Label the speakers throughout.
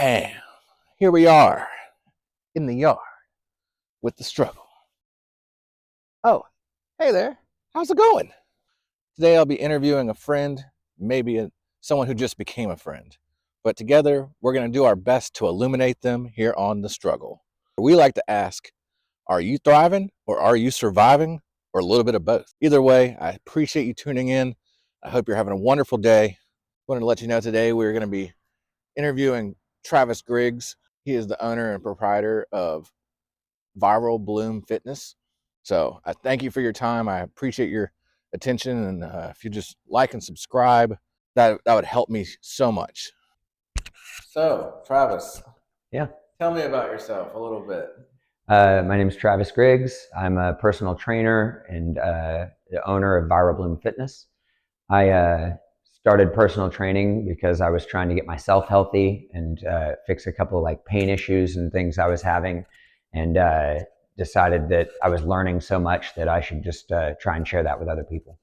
Speaker 1: Bam! Here we are in the yard with the struggle. Oh, hey there. How's it going? Today I'll be interviewing a friend, maybe someone who just became a friend. But together, we're going to do our best to illuminate them here on The Struggle. We like to ask, are you thriving or are you surviving, or a little bit of both? Either way, I appreciate you tuning in. I hope you're having a wonderful day. I wanted to let you know today we're going to be interviewing Travis Griggs. He is the owner and proprietor of Viral Bloom Fitness. So I thank you for your time. I appreciate your attention. And if you just like and subscribe, that would help me so much. So, Travis.
Speaker 2: Yeah.
Speaker 1: Tell me about yourself a little bit.
Speaker 2: My name is Travis Griggs. I'm a personal trainer and the owner of Viral Bloom Fitness. I started personal training because I was trying to get myself healthy and fix a couple of like pain issues and things I was having, and decided that I was learning so much that I should just try and share that with other people.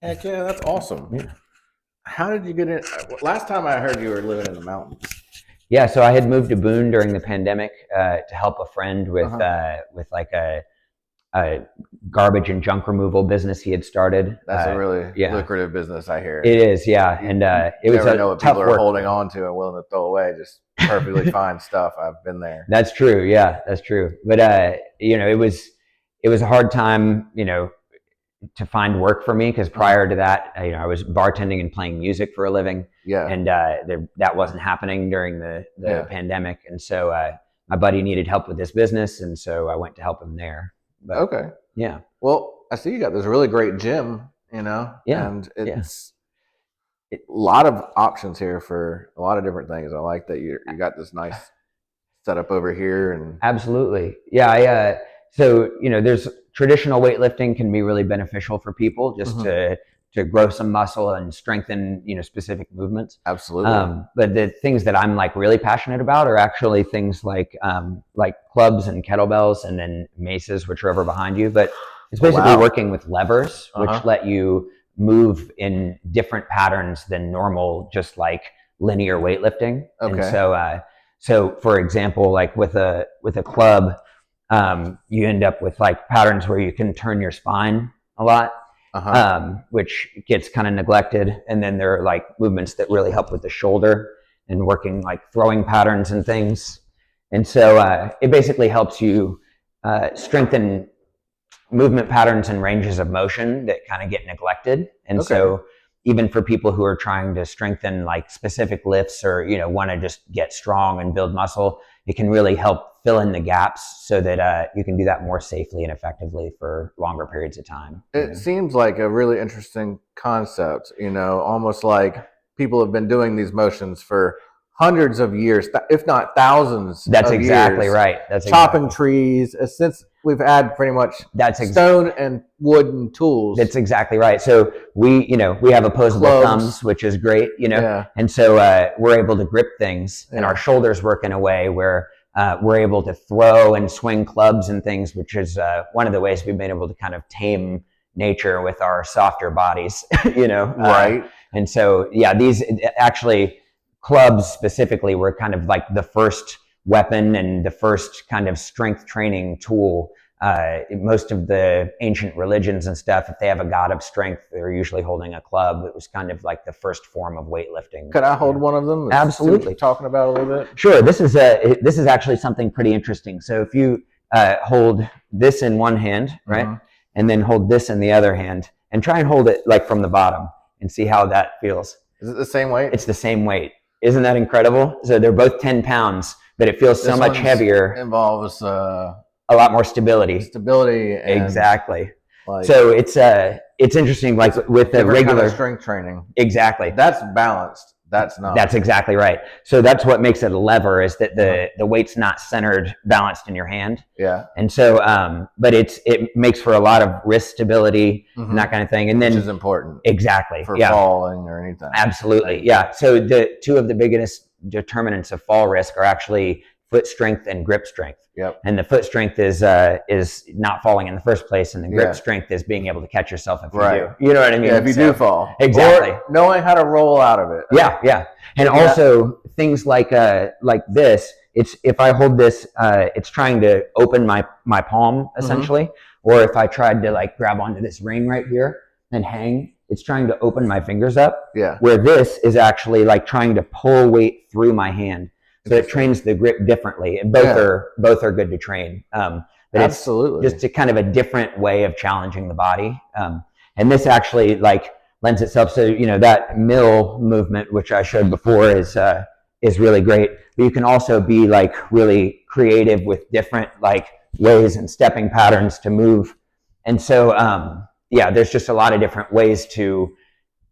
Speaker 1: Heck yeah, that's awesome.
Speaker 2: Yeah.
Speaker 1: How did you get in? Last time I heard you were living in the mountains.
Speaker 2: Yeah, so I had moved to Boone during the pandemic to help a friend with like a garbage and junk removal business he had started.
Speaker 1: That's a really lucrative business, I hear.
Speaker 2: It is, yeah, and it was
Speaker 1: never know what
Speaker 2: tough
Speaker 1: people
Speaker 2: work.
Speaker 1: are holding on to and willing to throw away. Just perfectly fine stuff. I've been there.
Speaker 2: That's true. Yeah, that's true. But it was a hard time, to find work for me, because prior to that, I was bartending and playing music for a living.
Speaker 1: Yeah.
Speaker 2: And that wasn't happening during the pandemic, and so my buddy needed help with this business, and so I went to help him there. But,
Speaker 1: okay.
Speaker 2: Yeah.
Speaker 1: Well, I see you got this really great gym,
Speaker 2: Yeah.
Speaker 1: and it's a lot of options here for a lot of different things. I like that you got this nice setup over here. And
Speaker 2: absolutely. Yeah. So, there's traditional weightlifting can be really beneficial for people just to grow some muscle and strengthen, specific movements.
Speaker 1: Absolutely.
Speaker 2: But the things that I'm like really passionate about are actually things like clubs and kettlebells, and then maces, which are over behind you. But it's basically working with levers, which let you move in different patterns than normal, just like linear weightlifting.
Speaker 1: Okay.
Speaker 2: And so for example, like with a club, you end up with like patterns where you can turn your spine a lot. Which gets kind of neglected. And then there are like movements that really help with the shoulder and working like throwing patterns and things. And so it basically helps you strengthen movement patterns and ranges of motion that kind of get neglected. And so even for people who are trying to strengthen like specific lifts, or want to just get strong and build muscle, it can really help fill in the gaps so that you can do that more safely and effectively for longer periods of time.
Speaker 1: It seems like a really interesting concept, almost like people have been doing these motions for hundreds of years, if not thousands.
Speaker 2: That's
Speaker 1: of
Speaker 2: exactly
Speaker 1: years.
Speaker 2: Right. That's
Speaker 1: chopping trees, since we've had pretty much stone and wooden tools.
Speaker 2: That's exactly right. So we have opposable thumbs, which is great, and so we're able to grip things, and our shoulders work in a way where we're able to throw and swing clubs and things, which is one of the ways we've been able to kind of tame nature with our softer bodies,
Speaker 1: Right.
Speaker 2: And so, these actually clubs specifically were kind of like the first weapon and the first kind of strength training tool. Most of the ancient religions and stuff, if they have a god of strength, they're usually holding a club. It was kind of like the first form of weightlifting.
Speaker 1: Could I hold one of them?
Speaker 2: Absolutely.
Speaker 1: Talking about a little bit.
Speaker 2: Sure. This is actually something pretty interesting. So if you hold this in one hand, right, and then hold this in the other hand, and try and hold it like from the bottom, and see how that feels.
Speaker 1: Is it the same weight?
Speaker 2: It's the same weight. Isn't that incredible? So they're both 10 pounds, but it feels so much heavier.
Speaker 1: Involves
Speaker 2: a lot more stability.
Speaker 1: And
Speaker 2: exactly. So it's interesting, like with the regular
Speaker 1: kind of strength training.
Speaker 2: Exactly.
Speaker 1: That's balanced. That's not.
Speaker 2: That's exactly right. So that's what makes it a lever, is that the weight's not centered, balanced in your hand.
Speaker 1: Yeah.
Speaker 2: And so, but it makes for a lot of wrist stability and that kind of thing. And then,
Speaker 1: which is important.
Speaker 2: Exactly.
Speaker 1: For falling or anything.
Speaker 2: Absolutely. Yeah. So the two of the biggest determinants of fall risk are actually foot strength and grip strength.
Speaker 1: Yep.
Speaker 2: And the foot strength is not falling in the first place, and the grip strength is being able to catch yourself if you do. You know what I mean?
Speaker 1: Yeah, if you do fall.
Speaker 2: Exactly.
Speaker 1: Or knowing how to roll out of it.
Speaker 2: Yeah. And also things like this. It's if I hold this, it's trying to open my palm essentially. Or if I tried to like grab onto this ring right here and hang, it's trying to open my fingers up.
Speaker 1: Yeah.
Speaker 2: Where this is actually like trying to pull weight through my hand. So it trains the grip differently, and both are good to train. But
Speaker 1: absolutely,
Speaker 2: it's just a kind of a different way of challenging the body. And this actually like lends itself. So that mill movement, which I showed before, is really great. But you can also be like really creative with different like ways and stepping patterns to move. And so there's just a lot of different ways to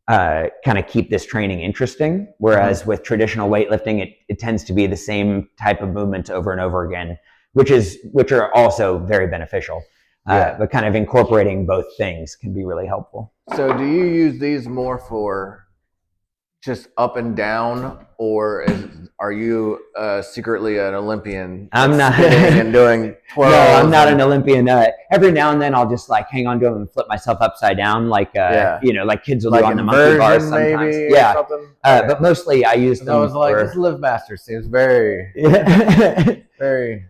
Speaker 2: kind of keep this training interesting, whereas with traditional weightlifting, it tends to be the same type of movements over and over again, which are also very beneficial. But kind of incorporating both things can be really helpful.
Speaker 1: So do you use these more for just up and down, or are you secretly an Olympian?
Speaker 2: I'm not.
Speaker 1: And doing 12.
Speaker 2: No, I'm not an Olympian. Every now and then I'll just like hang on to them and flip myself upside down, like like kids will do on the monkey bars sometimes.
Speaker 1: Maybe,
Speaker 2: but mostly I use them.
Speaker 1: I was like, this Live Master seems very, very.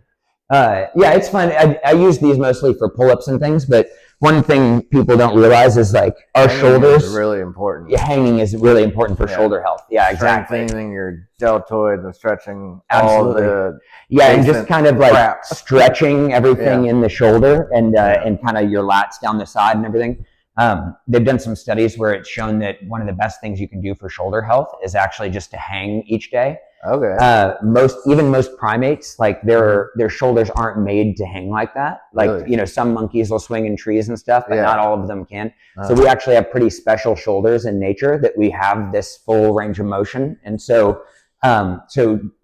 Speaker 2: It's fun. I use these mostly for pull-ups and things, but one thing people don't realize is like our shoulders
Speaker 1: is really important.
Speaker 2: Hanging is really important for shoulder health. Yeah, exactly.
Speaker 1: Strengthening your deltoids and stretching
Speaker 2: Absolutely.
Speaker 1: all the
Speaker 2: and just kind of like stretching everything in the shoulder and kind of your lats down the side and everything. They've done some studies where it's shown that one of the best things you can do for shoulder health is actually just to hang each day.
Speaker 1: Okay.
Speaker 2: Most primates, like their shoulders aren't made to hang like that. Like,
Speaker 1: really?
Speaker 2: Some monkeys will swing in trees and stuff, but not all of them can. So we actually have pretty special shoulders in nature that we have this full range of motion. And so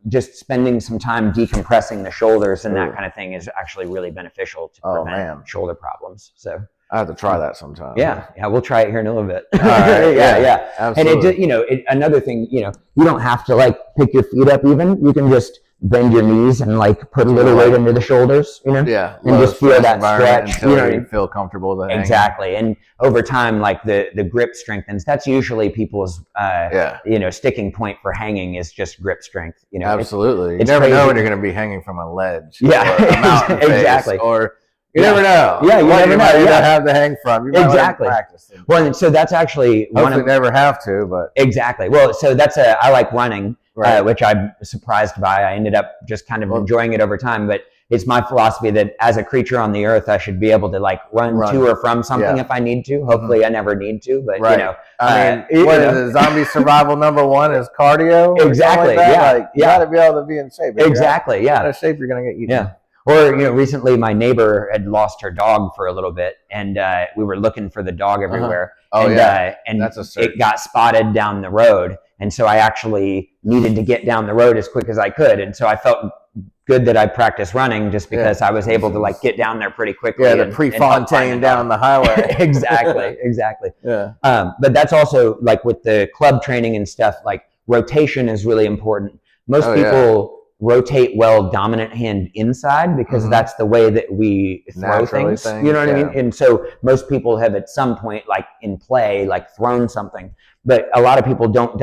Speaker 2: just spending some time decompressing the shoulders and that kind of thing is actually really beneficial to prevent shoulder problems. So
Speaker 1: I have to try that sometime.
Speaker 2: Yeah, we'll try it here in a little bit.
Speaker 1: All right,
Speaker 2: yeah.
Speaker 1: Absolutely.
Speaker 2: And another thing, you don't have to like pick your feet up even. You can just bend your knees and like put a little weight into the shoulders, and just feel that stretch.
Speaker 1: Until you feel comfortable to hang.
Speaker 2: Exactly. And over time, like the grip strengthens. That's usually people's sticking point for hanging is just grip strength.
Speaker 1: Absolutely. You never know when you're going to be hanging from a ledge.
Speaker 2: Yeah,
Speaker 1: or a mountain face,
Speaker 2: exactly.
Speaker 1: Or you never know.
Speaker 2: Yeah, you never know.
Speaker 1: Have to hang from. You might practice.
Speaker 2: Well, and so that's actually
Speaker 1: never have to, but
Speaker 2: exactly. Well, so I like running, which I'm surprised by. I ended up just kind of enjoying it over time, but it's my philosophy that as a creature on the earth, I should be able to like run to or from something if I need to. Hopefully, I never need to, but
Speaker 1: I mean, what is it? Zombie survival #1 is cardio.
Speaker 2: Exactly.
Speaker 1: Like you got to be able to be in shape.
Speaker 2: Exactly. Yeah.
Speaker 1: Out of shape, you're gonna get eaten.
Speaker 2: Yeah. Or, recently my neighbor had lost her dog for a little bit, and we were looking for the dog everywhere. And it got spotted down the road. And so I actually needed to get down the road as quick as I could. And so I felt good that I practiced running just because I was able to like get down there pretty quickly.
Speaker 1: Yeah, the Prefontaine down the highway.
Speaker 2: Exactly.
Speaker 1: Yeah.
Speaker 2: But that's also like with the club training and stuff, like rotation is really important. Most people rotate well dominant hand inside because that's the way that we throw things. You know what I mean? And so most people have at some point like in play like thrown something, but a lot of people don't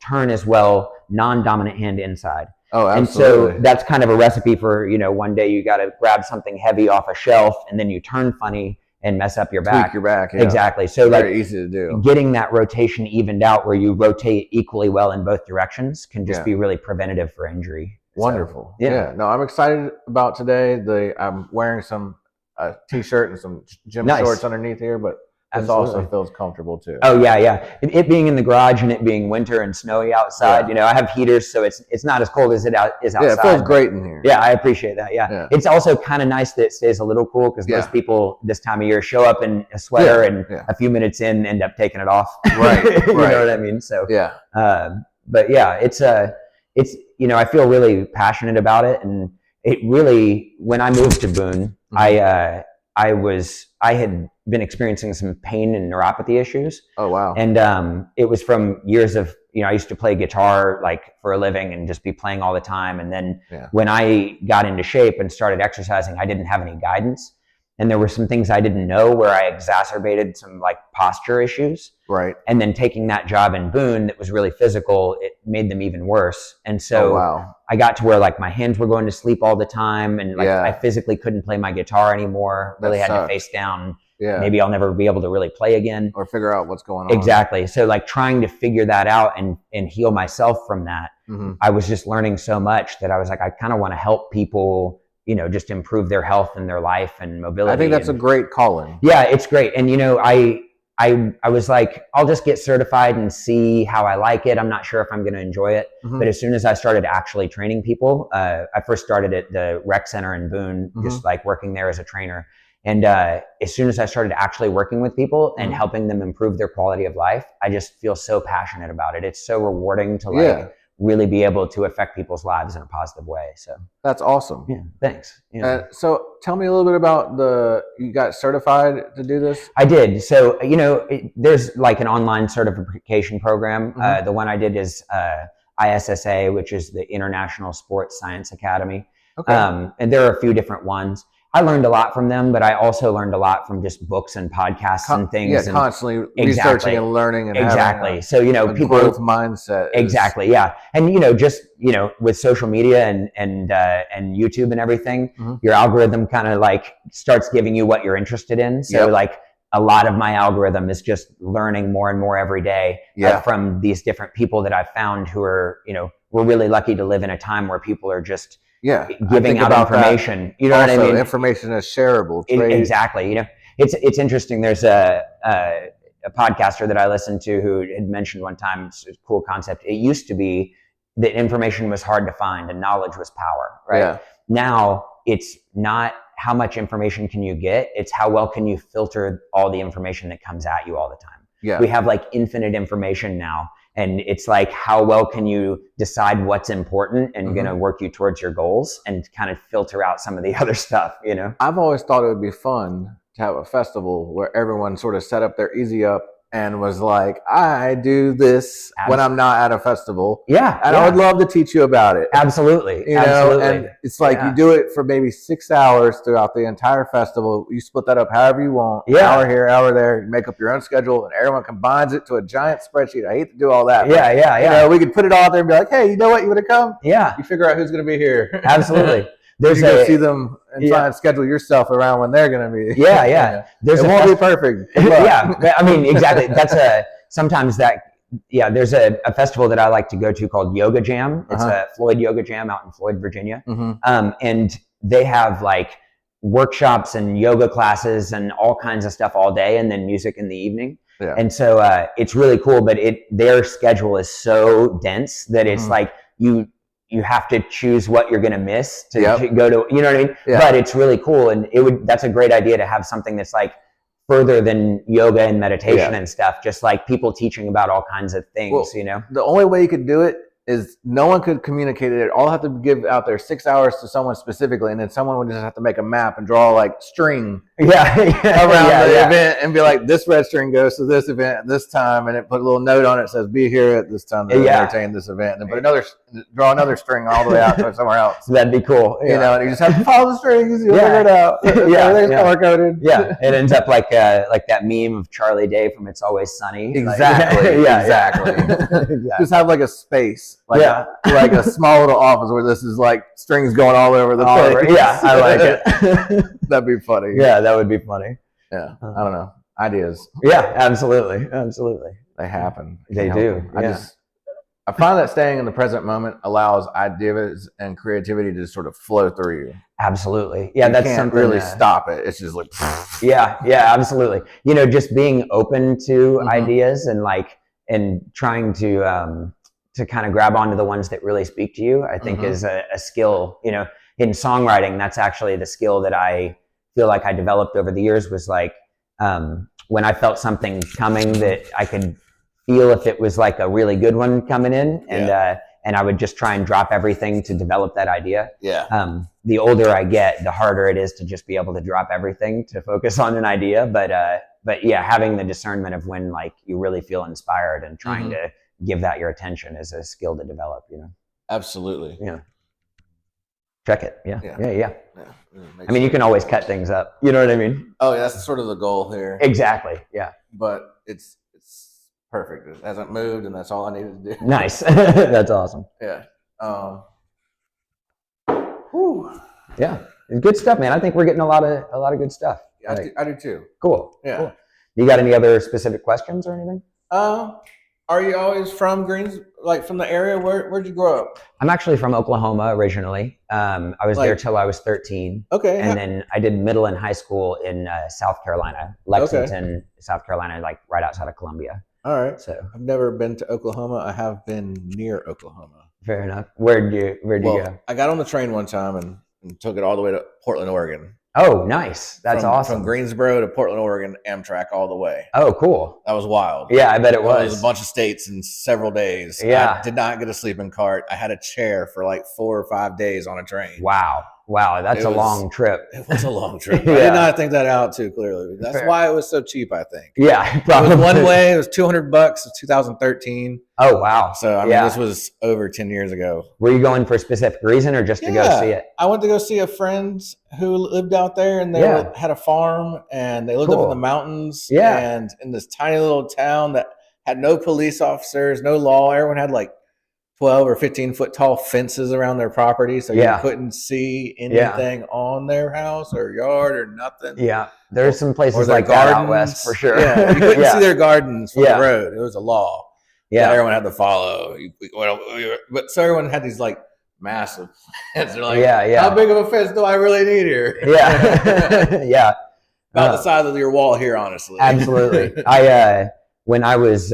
Speaker 2: turn as well non-dominant hand inside.
Speaker 1: Oh, absolutely.
Speaker 2: And so that's kind of a recipe for, one day you got to grab something heavy off a shelf and then you turn funny and mess up your back.
Speaker 1: Tweak your back, yeah.
Speaker 2: Exactly. So
Speaker 1: very easy to do.
Speaker 2: Getting that rotation evened out where you rotate equally well in both directions can just be really preventative for injury.
Speaker 1: Wonderful. So, no, I'm excited about today. I'm wearing some t-shirt and some gym shorts underneath here, but this also feels comfortable too.
Speaker 2: Oh yeah. It being in the garage and it being winter and snowy outside, I have heaters, so it's not as cold as it is outside.
Speaker 1: Yeah, it feels great in here.
Speaker 2: Yeah, I appreciate that. Yeah. It's also kind of nice that it stays a little cool because most people this time of year show up in a sweater and a few minutes in end up taking it off.
Speaker 1: Right.
Speaker 2: You know what I mean? So but yeah, it's I feel really passionate about it, and it really when I moved to Boone, I had been experiencing some pain and neuropathy issues.
Speaker 1: Oh, wow.
Speaker 2: And it was from years of, I used to play guitar like for a living and just be playing all the time. And then when I got into shape and started exercising, I didn't have any guidance. And there were some things I didn't know where I exacerbated some like posture issues.
Speaker 1: Right.
Speaker 2: And then taking that job in Boone that was really physical, it made them even worse. And so I got to where like my hands were going to sleep all the time, and like I physically couldn't play my guitar anymore. Really had to face down. Yeah. Maybe I'll never be able to really play again.
Speaker 1: Or figure out what's going on.
Speaker 2: Exactly. So like trying to figure that out and heal myself from that, I was just learning so much that I was like, I kind of want to help people, just improve their health and their life and mobility.
Speaker 1: I think that's a great calling.
Speaker 2: Yeah, it's great. And, I was like, I'll just get certified and see how I like it. I'm not sure if I'm going to enjoy it. But as soon as I started actually training people, I first started at the rec center in Boone, just like working there as a trainer. And as soon as I started actually working with people and helping them improve their quality of life, I just feel so passionate about it. It's so rewarding to like really be able to affect people's lives in a positive way. So
Speaker 1: that's awesome.
Speaker 2: Yeah, thanks.
Speaker 1: So tell me a little bit about you got certified to do this?
Speaker 2: I did. So, there's like an online certification program. The one I did is ISSA, which is the International Sports Science Academy. Okay. And there are a few different ones. I learned a lot from them, but I also learned a lot from just books and podcasts and things.
Speaker 1: Yeah, constantly researching and learning and
Speaker 2: having a
Speaker 1: people growth mindset.
Speaker 2: Exactly, yeah. And just with social media and YouTube and everything, your algorithm kind of like starts giving you what you're interested in. So like a lot of my algorithm is just learning more and more every day from these different people that I've found who are, we're really lucky to live in a time where people are just giving out information. You know what I mean?
Speaker 1: Information is shareable.
Speaker 2: Exactly. It's interesting. There's a podcaster that I listened to who had mentioned one time, it's a cool concept. It used to be that information was hard to find and knowledge was power, right? Yeah. Now it's not how much information can you get, it's how well can you filter all the information that comes at you all the time. Yeah. We have like infinite information now. And it's like, how well can you decide what's important and going to work you towards your goals and kind of filter out some of the other stuff,
Speaker 1: I've always thought it would be fun to have a festival where everyone sort of set up their easy up and was like, I do this when I'm not at a festival.
Speaker 2: Yeah.
Speaker 1: And I would love to teach you about it.
Speaker 2: Absolutely.
Speaker 1: And it's like you do it for maybe 6 hours throughout the entire festival. You split that up however you want. Yeah. Hour here, hour there. You make up your own schedule and everyone combines it to a giant spreadsheet. I hate to do all that.
Speaker 2: Yeah.
Speaker 1: We could put it all out there and be like, hey, you know what? You want to come?
Speaker 2: Yeah.
Speaker 1: You figure out who's going to be here.
Speaker 2: Absolutely.
Speaker 1: You go see them and try and schedule yourself around when they're going to be.
Speaker 2: Yeah. It
Speaker 1: won't be perfect.
Speaker 2: Yeah. I mean, exactly. There's a festival that I like to go to called Yoga Jam. It's a Floyd Yoga Jam out in Floyd, Virginia. And they have like workshops and yoga classes and all kinds of stuff all day and then music in the evening. Yeah. And so it's really cool, but their schedule is so dense that it's like you have to choose what you're going to miss to go to, you know what I mean? Yeah. But it's really cool. And that's a great idea to have something that's like further than yoga and meditation and stuff, just like people teaching about all kinds of things,
Speaker 1: The only way you could do it is no one could communicate it. All have to give out their 6 hours to someone specifically, and then someone would just have to make a map and draw like string around the event and be like, this red string goes to this event at this time, and it put a little note on it that says be here at this time to entertain this event, and then draw another string all the way out to somewhere else.
Speaker 2: That'd be cool.
Speaker 1: And you just have to follow the strings, you'll figure it out. Everything's color-coded.
Speaker 2: Yeah, it ends up like that meme of Charlie Day from It's Always Sunny.
Speaker 1: Exactly. Exactly. Just have like a space. Like a small little office where this is like strings going all over the place.
Speaker 2: Yeah, I like it.
Speaker 1: That'd be funny.
Speaker 2: Yeah, that would be funny.
Speaker 1: Yeah, I don't know. Ideas.
Speaker 2: Yeah, absolutely.
Speaker 1: They happen.
Speaker 2: They do.
Speaker 1: I find that staying in the present moment allows ideas and creativity to sort of flow through you.
Speaker 2: Absolutely. Yeah, that's
Speaker 1: can't
Speaker 2: something
Speaker 1: really stop it. It's just like
Speaker 2: Yeah, absolutely. Just being open to ideas and trying to kind of grab onto the ones that really speak to you, I think is a skill. In songwriting, that's actually the skill that I feel like I developed over the years, was like when I felt something coming that I could feel if it was like a really good one coming in, and and I would just try and drop everything to develop that idea.
Speaker 1: Yeah.
Speaker 2: The older I get, the harder it is to just be able to drop everything to focus on an idea. But yeah, having the discernment of when like you really feel inspired and trying to give that your attention is a skill to develop, you know?
Speaker 1: Absolutely.
Speaker 2: Yeah. Check it. Yeah. I mean,
Speaker 1: sense.
Speaker 2: you can always cut things up. You know what I mean?
Speaker 1: Oh, yeah, that's sort of the goal here.
Speaker 2: Exactly. Yeah.
Speaker 1: But it's perfect. It hasn't moved, and that's all I needed to do.
Speaker 2: Nice. That's awesome.
Speaker 1: Yeah.
Speaker 2: Yeah. Good stuff, man. I think we're getting a lot of good stuff.
Speaker 1: Yeah, I do too.
Speaker 2: Cool.
Speaker 1: Yeah.
Speaker 2: Cool. You got any other specific questions or anything?
Speaker 1: Are you always from from the area? Where'd you grow up?
Speaker 2: I'm actually from Oklahoma originally. I was there till I was 13.
Speaker 1: Okay.
Speaker 2: And then I did middle and high school in South Carolina, Lexington, South Carolina, like right outside of Columbia.
Speaker 1: All right.
Speaker 2: So
Speaker 1: I've never been to Oklahoma. I have been near Oklahoma.
Speaker 2: Fair enough. Where'd you go?
Speaker 1: I got on the train one time and took it all the way to Portland, Oregon.
Speaker 2: Oh, nice. That's awesome.
Speaker 1: From Greensboro to Portland, Oregon, Amtrak all the way.
Speaker 2: Oh, cool.
Speaker 1: That was wild.
Speaker 2: Yeah, I bet it was.
Speaker 1: It was a bunch of states in several days.
Speaker 2: Yeah.
Speaker 1: I did not get a sleeping cart. I had a chair for like 4 or 5 days on a train.
Speaker 2: Wow. That's a long trip.
Speaker 1: It was a long trip. I did not think that out too clearly. That's why it was so cheap, I think.
Speaker 2: Yeah, probably.
Speaker 1: It was one way. It was $200. It's 2013.
Speaker 2: Oh, wow.
Speaker 1: So, I mean, this was over 10 years ago.
Speaker 2: Were you going for a specific reason or just to go see it?
Speaker 1: I went to go see a friend who lived out there, and they had a farm, and they lived up in the mountains.
Speaker 2: Yeah.
Speaker 1: And in this tiny little town that had no police officers, no law. Everyone had like 12 or 15 foot tall fences around their property, so you couldn't see anything on their house or yard or nothing.
Speaker 2: Yeah, there's some places like that out west for sure.
Speaker 1: Yeah, you couldn't see their gardens from the road. It was a law. Yeah, everyone had to follow. But so everyone had these like massive plants. They're like, how big of a fence do I really need here?
Speaker 2: Yeah, yeah,
Speaker 1: about the size of your wall here, honestly.
Speaker 2: Absolutely. When I was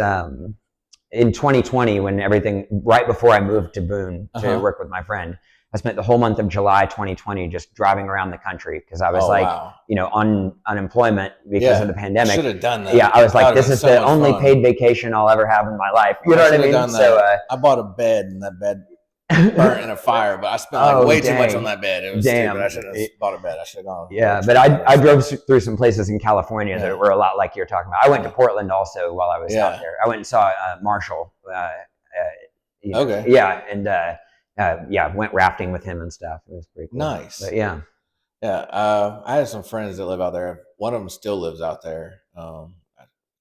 Speaker 2: in 2020, right before I moved to Boone to work with my friend, I spent the whole month of July 2020 just driving around the country because I was on unemployment because of the pandemic.
Speaker 1: Should have done that.
Speaker 2: Yeah, I was like, this is the only paid vacation I'll ever have in my life. You know what I mean?
Speaker 1: So I bought a bed, and that bed burnt in a fire, but I spent way too much on that bed. It was stupid. I should have bought a bed. I should have gone.
Speaker 2: Yeah, but I drove through some places in California that were a lot like you're talking about. I went to Portland also while I was out there. I went and saw Marshall. Okay. Yeah, and went rafting with him and stuff. It was pretty cool.
Speaker 1: Nice.
Speaker 2: But yeah.
Speaker 1: I had some friends that live out there. One of them still lives out there. I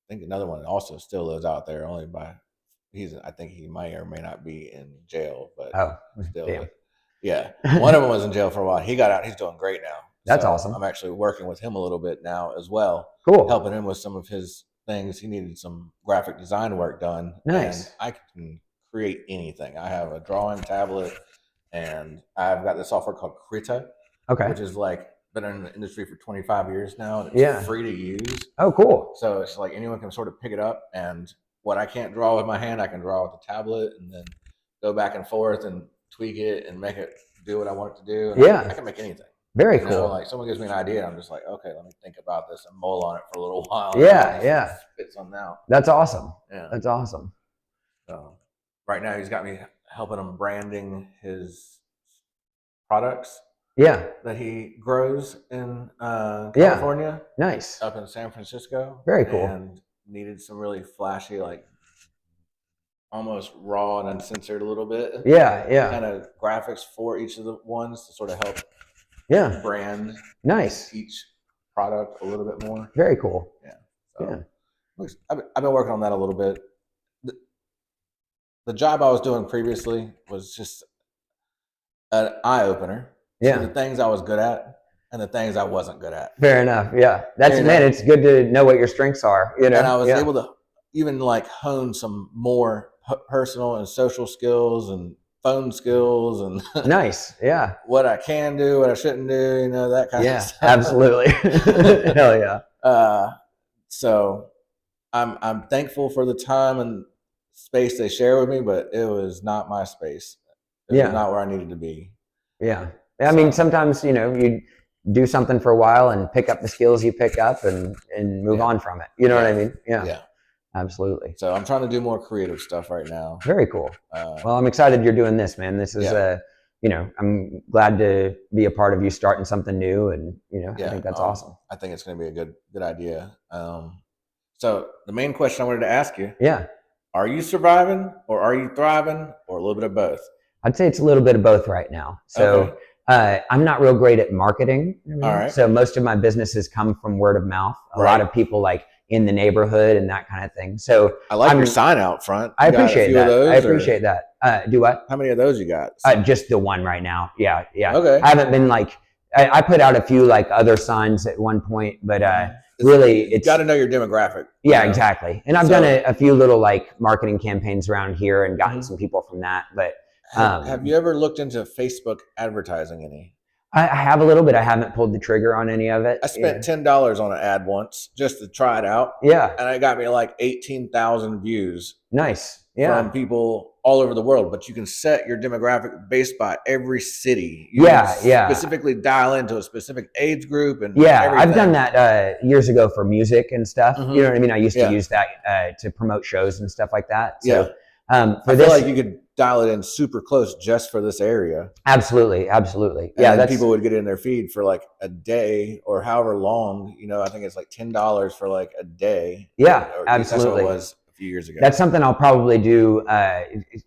Speaker 1: think another one also still lives out there, only by. I think he might or may not be in jail, but still. But, yeah, one of them was in jail for a while. He got out. He's doing great now.
Speaker 2: That's awesome.
Speaker 1: I'm actually working with him a little bit now as well.
Speaker 2: Cool.
Speaker 1: Helping him with some of his things. He needed some graphic design work done.
Speaker 2: Nice.
Speaker 1: And I can create anything. I have a drawing tablet, and I've got this software called Krita, which is like been in the industry for 25 years now. And it's free to use.
Speaker 2: Oh, cool.
Speaker 1: So it's like anyone can sort of pick it up, and what I can't draw with my hand, I can draw with the tablet, and then go back and forth and tweak it and make it do what I want it to do. And I can make anything.
Speaker 2: Very cool.
Speaker 1: Like someone gives me an idea, and I'm just like, okay, let me think about this and mull on it for a little while.
Speaker 2: Yeah.
Speaker 1: Spit something out.
Speaker 2: That's awesome.
Speaker 1: Yeah.
Speaker 2: That's awesome.
Speaker 1: So right now he's got me helping him branding his products.
Speaker 2: Yeah.
Speaker 1: That he grows in California.
Speaker 2: Nice.
Speaker 1: Up in San Francisco.
Speaker 2: Very cool.
Speaker 1: And needed some really flashy, like almost raw and uncensored a little bit.
Speaker 2: Yeah.
Speaker 1: Kind of graphics for each of the ones to sort of help brand each product a little bit more.
Speaker 2: Very cool.
Speaker 1: Yeah. So I've been working on that a little bit. The job I was doing previously was just an eye-opener.
Speaker 2: Yeah.
Speaker 1: To the things I was good at and the things I wasn't good at.
Speaker 2: Fair enough. Yeah. It's good to know what your strengths are, you know.
Speaker 1: And I was able to even like hone some more personal and social skills and phone skills and
Speaker 2: nice. Yeah.
Speaker 1: What I can do, what I shouldn't do, you know, that kind of stuff.
Speaker 2: Absolutely. Hell yeah.
Speaker 1: So I'm thankful for the time and space they share with me, but it was not my space. It was not where I needed to be.
Speaker 2: Yeah. I mean, sometimes, you know, you do something for a while and pick up the skills you pick up and move on from it. You know what I mean? Yeah. Absolutely.
Speaker 1: So I'm trying to do more creative stuff right now.
Speaker 2: Very cool. Well, I'm excited you're doing this, man. This is I'm glad to be a part of you starting something new, and I think that's awesome.
Speaker 1: I think it's going to be a good idea. So the main question I wanted to ask you, are you surviving or are you thriving or a little bit of both?
Speaker 2: I'd say it's a little bit of both right now. So I'm not real great at marketing.
Speaker 1: All right.
Speaker 2: So most of my businesses come from word of mouth. A lot of people like in the neighborhood and that kind of thing. So
Speaker 1: I like your sign out front.
Speaker 2: I appreciate that. I appreciate that. Do what?
Speaker 1: How many of those you got?
Speaker 2: Just the one right now. Yeah.
Speaker 1: Okay.
Speaker 2: I haven't been like, I put out a few like other signs at one point, but really it's
Speaker 1: got to know your demographic.
Speaker 2: Yeah, exactly. And I've done a few little like marketing campaigns around here and gotten some people from that. But
Speaker 1: have you ever looked into Facebook advertising any?
Speaker 2: I have a little bit. I haven't pulled the trigger on any of it.
Speaker 1: I spent $10 on an ad once just to try it out.
Speaker 2: Yeah.
Speaker 1: And it got me like 18,000 views.
Speaker 2: Nice. Yeah.
Speaker 1: From people all over the world. But you can set your demographic based by every city.
Speaker 2: You can
Speaker 1: specifically dial into a specific age group and
Speaker 2: everything. I've done that years ago for music and stuff. You know what I mean? I used to use that to promote shows and stuff like that. So,
Speaker 1: I feel like you could dial it in super close just for this area.
Speaker 2: Absolutely.
Speaker 1: And people would get in their feed for like a day or however long. I think it's like $10 for like a day.
Speaker 2: Yeah, absolutely.
Speaker 1: That's what it was a few years ago.
Speaker 2: That's something I'll probably do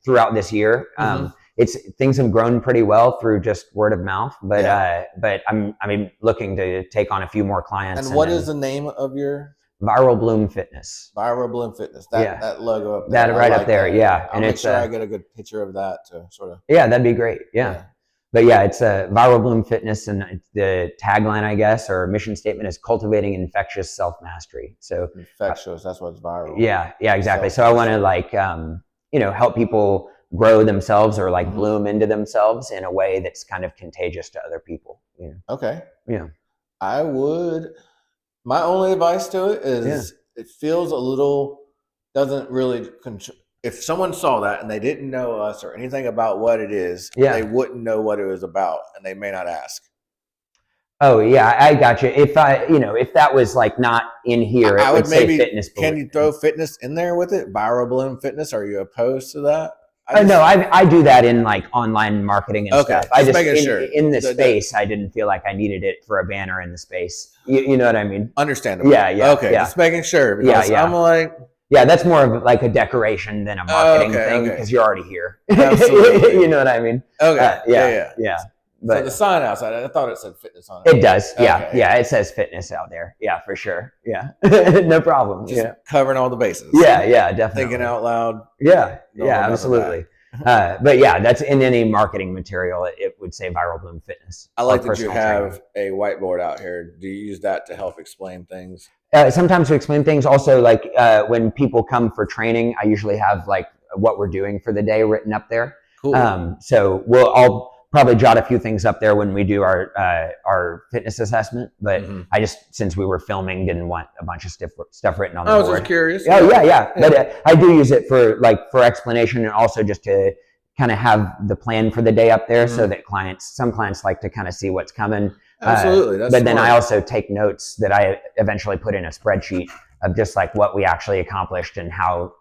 Speaker 2: throughout this year. Things have grown pretty well through just word of mouth, but I'm looking to take on a few more clients.
Speaker 1: And what is the name of your?
Speaker 2: Viral Bloom Fitness.
Speaker 1: Viral Bloom Fitness. That logo up there.
Speaker 2: That right up there. Yeah.
Speaker 1: I'll make sure I get a good picture of that to sort of.
Speaker 2: Yeah, that'd be great. Yeah. But it's a Viral Bloom Fitness, and the tagline, I guess, or mission statement is cultivating infectious self-mastery. So
Speaker 1: infectious, that's what's viral.
Speaker 2: Yeah, exactly. So I want to like, help people grow themselves or like bloom into themselves in a way that's kind of contagious to other people.
Speaker 1: Okay.
Speaker 2: Yeah.
Speaker 1: My only advice to it is it feels a little, doesn't really if someone saw that and they didn't know us or anything about what it is, they wouldn't know what it was about and they may not ask.
Speaker 2: Oh yeah, I got you. If if that was like not in here, I would maybe say fitness.
Speaker 1: Can you throw fitness in there with it? Viral Bloom Fitness. Are you opposed to that?
Speaker 2: No, I do that in like online marketing and stuff. I just
Speaker 1: making sure.
Speaker 2: In the space, I didn't feel like I needed it for a banner in the space. You know what I mean?
Speaker 1: Understandable.
Speaker 2: Yeah.
Speaker 1: Okay, just making sure. Because I'm like.
Speaker 2: Yeah, that's more of like a decoration than a marketing thing because you're already here.
Speaker 1: Absolutely.
Speaker 2: You know what I mean?
Speaker 1: Okay. Yeah.
Speaker 2: But
Speaker 1: so the sign outside, I thought it said fitness on it.
Speaker 2: It does. Yeah. It says fitness out there. Yeah, for sure. Yeah. No problem.
Speaker 1: Just covering all the bases.
Speaker 2: Yeah, definitely.
Speaker 1: Thinking out loud.
Speaker 2: Yeah, absolutely. But that's in any marketing material, it would say Viral Bloom Fitness.
Speaker 1: I like that you have a whiteboard out here. Do you use that to help explain things?
Speaker 2: Sometimes to explain things. Also, like when people come for training, I usually have like what we're doing for the day written up there.
Speaker 1: Cool.
Speaker 2: So I'll probably jot a few things up there when we do our fitness assessment. But I just, since we were filming, didn't want a bunch of stuff written on the board.
Speaker 1: I was just curious.
Speaker 2: Oh yeah. But I do use it for explanation and also just to kind of have the plan for the day up there so that some clients like to kind of see what's coming.
Speaker 1: Absolutely. That's
Speaker 2: but then I also take notes that I eventually put in a spreadsheet of just like what we actually accomplished and how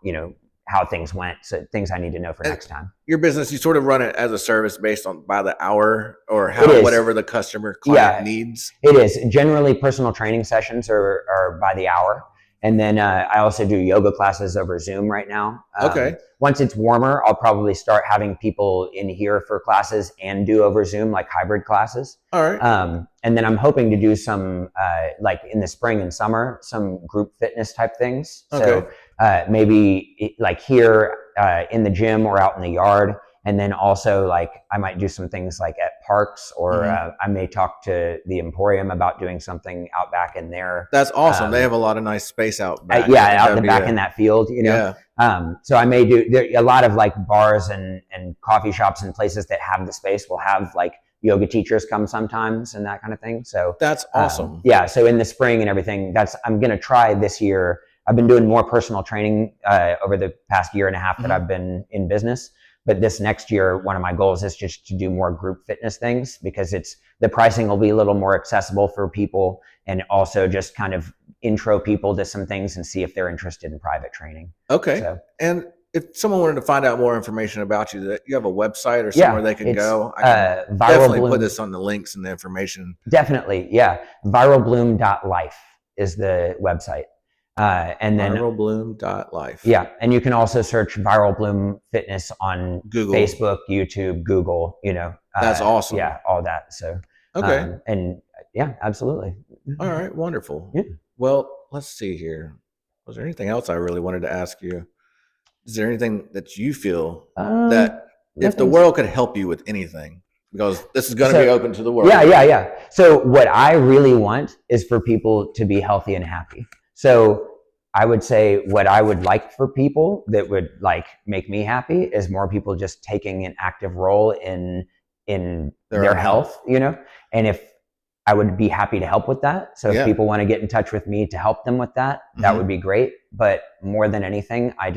Speaker 2: things went. So things I need to know for next time.
Speaker 1: Your business, you sort of run it as a service based on by the hour or whatever the client needs.
Speaker 2: It is. Generally personal training sessions are by the hour. And then I also do yoga classes over Zoom right now.
Speaker 1: Okay.
Speaker 2: Once it's warmer, I'll probably start having people in here for classes and do over Zoom, like hybrid classes.
Speaker 1: All right.
Speaker 2: And then I'm hoping to do some, like in the spring and summer, some group fitness type things.
Speaker 1: Okay.
Speaker 2: So maybe like here in the gym or out in the yard. And then also like I might do some things like at parks or I may talk to the Emporium about doing something out back in there.
Speaker 1: That's awesome. They have a lot of nice space out back.
Speaker 2: Out the back in that field, so I may do a lot of like bars and coffee shops and places that have the space will have like yoga teachers come sometimes and that kind of thing. So
Speaker 1: that's awesome.
Speaker 2: So in the spring and everything, I'm going to try this year. I've been doing more personal training over the past year and a half that I've been in business. But this next year, one of my goals is just to do more group fitness things because the pricing will be a little more accessible for people and also just kind of intro people to some things and see if they're interested in private training.
Speaker 1: Okay.
Speaker 2: So,
Speaker 1: and if someone wanted to find out more information about you, that you have a website or somewhere they can go, I can definitely put this on the links and the information.
Speaker 2: Definitely, yeah. Viralbloom.life is the website. And then
Speaker 1: viralbloom.life.
Speaker 2: Yeah, and you can also search Viral Bloom Fitness on
Speaker 1: Google,
Speaker 2: Facebook, YouTube, Google.
Speaker 1: That's awesome.
Speaker 2: Yeah, all that. So
Speaker 1: okay,
Speaker 2: and yeah, absolutely.
Speaker 1: All right, wonderful.
Speaker 2: Yeah.
Speaker 1: Well, let's see here. Was there anything else I really wanted to ask you? Is there anything that you feel that if the world could help you with anything, because this is going to be open to the world?
Speaker 2: Yeah. So what I really want is for people to be healthy and happy. So I would say what I would like for people that would like make me happy is more people just taking an active role in their health, and if I would be happy to help with that. So if people want to get in touch with me to help them with that, that would be great. But more than anything, I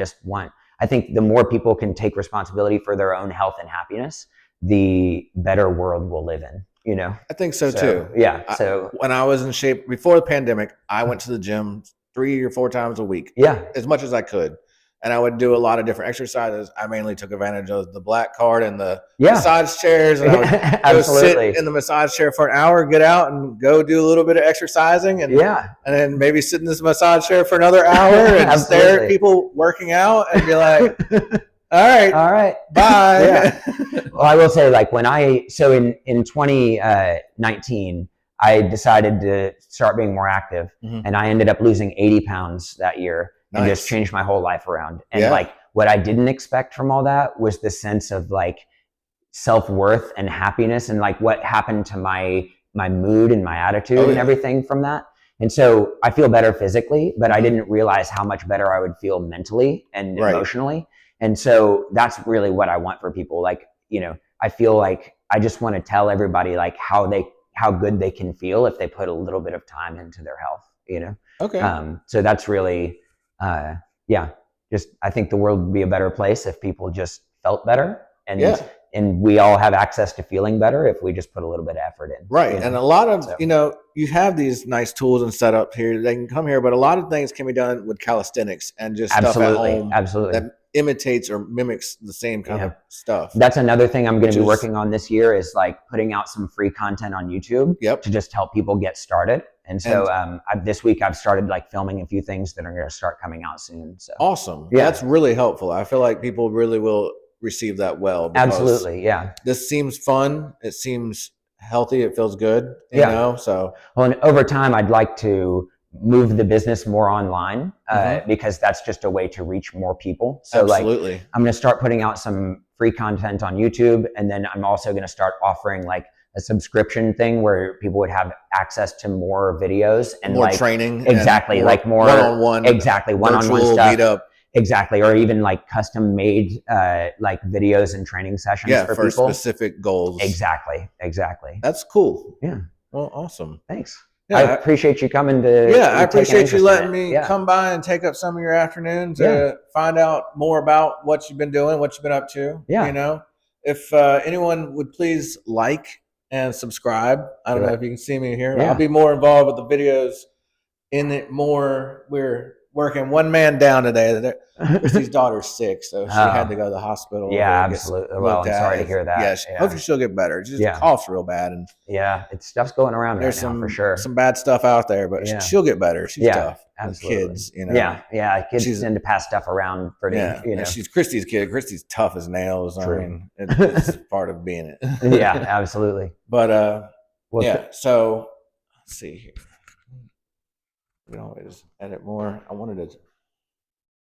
Speaker 2: think the more people can take responsibility for their own health and happiness, the better world we'll live in,
Speaker 1: I think so too.
Speaker 2: Yeah. So
Speaker 1: when I was in shape before the pandemic, I went to the gym 3 or 4 times a week.
Speaker 2: Yeah.
Speaker 1: As much as I could. And I would do a lot of different exercises. I mainly took advantage of the black card and the massage chairs. And I would go sit in the massage chair for an hour, get out and go do a little bit of exercising. And then maybe sit in this massage chair for another hour and stare at people working out and be like, all right, bye.
Speaker 2: Well, I will say, like, in 2019, I decided to start being more active, and I ended up losing 80 pounds that year and just changed my whole life around. And like, what I didn't expect from all that was the sense of like self-worth and happiness, and like what happened to my mood and my attitude and everything from that. And so I feel better physically, but I didn't realize how much better I would feel mentally and emotionally. And so that's really what I want for people. Like, I feel like I just want to tell everybody like how good they can feel if they put a little bit of time into their health, Okay. So that's really, just, I think the world would be a better place if people just felt better, and we all have access to feeling better if we just put a little bit of effort in.
Speaker 1: Right. And a lot of, you have these nice tools and setup here. They can come here, but a lot of things can be done with calisthenics and just stuff at home. Absolutely. That imitates or mimics the same kind of stuff.
Speaker 2: That's another thing I'm going to be working on this year, is like putting out some free content on YouTube to just help people get started. And so this week I've started like filming a few things that are going to start coming out soon. So
Speaker 1: awesome. Yeah. That's really helpful. I feel like people really will receive that well.
Speaker 2: Absolutely. Yeah.
Speaker 1: This seems fun. It seems healthy. It feels good. You know, so.
Speaker 2: Well, and over time, I'd like to move the business more online because that's just a way to reach more people. So
Speaker 1: absolutely.
Speaker 2: Like, I'm going to start putting out some free content on YouTube. And then I'm also going to start offering like a subscription thing where people would have access to more videos and
Speaker 1: more
Speaker 2: like
Speaker 1: training.
Speaker 2: Exactly. Like more
Speaker 1: one-on-one.
Speaker 2: Exactly. One-on-one stuff. Meetup. Exactly. Or even like custom made like videos and training sessions for people.
Speaker 1: Specific goals.
Speaker 2: Exactly.
Speaker 1: That's cool.
Speaker 2: Yeah.
Speaker 1: Well, awesome.
Speaker 2: Thanks. Yeah, I appreciate you coming to.
Speaker 1: Yeah, I appreciate you letting me come by and take up some of your afternoon to find out more about what you've been doing, what you've been up to. Yeah. If anyone would please like and subscribe. I don't know if you can see me here. I'll be more involved with the videos in it more. We're working one man down today. Christy's daughter's sick, so she had to go to the hospital.
Speaker 2: Yeah, absolutely. Well, I'm sorry to hear that.
Speaker 1: Hopefully she'll get better. She just coughs real bad, and
Speaker 2: stuff's going around right now for sure.
Speaker 1: Some bad stuff out there, but she'll get better. She's tough.
Speaker 2: Absolutely.
Speaker 1: Kids,
Speaker 2: kids tend to pass stuff around pretty.
Speaker 1: And she's Christy's kid. Christy's tough as nails. True. I mean, it's part of being it.
Speaker 2: Yeah, absolutely.
Speaker 1: But so let's see here. We can always edit more. I wanted to